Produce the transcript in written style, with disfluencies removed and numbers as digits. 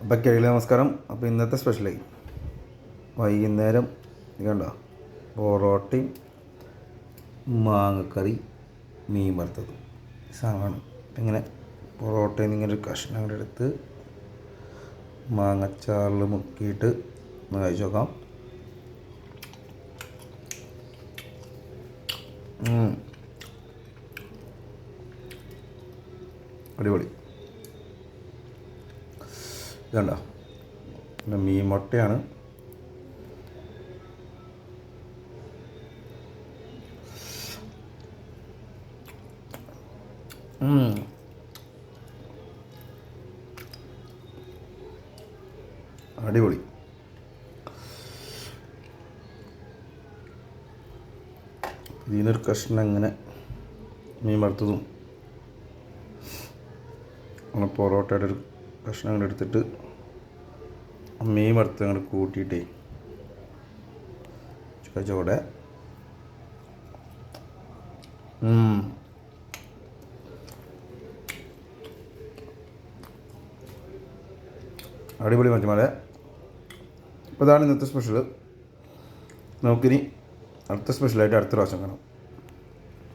അപ്പം കഴിയില്ല. നമസ്കാരം. അപ്പോൾ ഇന്നത്തെ സ്പെഷ്യലായി വൈകുന്നേരം കണ്ടോ, പൊറോട്ടയും മാങ്ങക്കറി മീൻ വറുത്തത് സാധനമാണ്. ഇങ്ങനെ പൊറോട്ടയിൽ നിന്ന് ഇങ്ങനെ ഒരു കഷ്ണം കൂടെ എടുത്ത് മാങ്ങച്ചാറിൽ മുക്കിയിട്ട് ഒന്ന് കഴിച്ച് നോക്കാം. അടിപൊളി. ഇതുണ്ടോ, പിന്നെ മീൻ മുട്ടയാണ്. അടിപൊളി. ഇതിനൊരു കഷ്ണം ഇങ്ങനെ മീൻ വറുത്തതും അങ്ങനെ പൊറോട്ടയുടെ ഒരു കഷ്ണം അങ്ങോട്ട് എടുത്തിട്ട് മീൻ വറുത്ത് അങ്ങോട്ട് കൂട്ടിയിട്ടേ ചോടെ അടിപൊളി മച്ചമാരെ. അപ്പോൾ ഇതാണ് ഇന്നത്തെ സ്പെഷ്യൽ. നമുക്കിനി അടുത്ത സ്പെഷ്യലായിട്ട് അടുത്ത പ്രാവശ്യം കാണാം.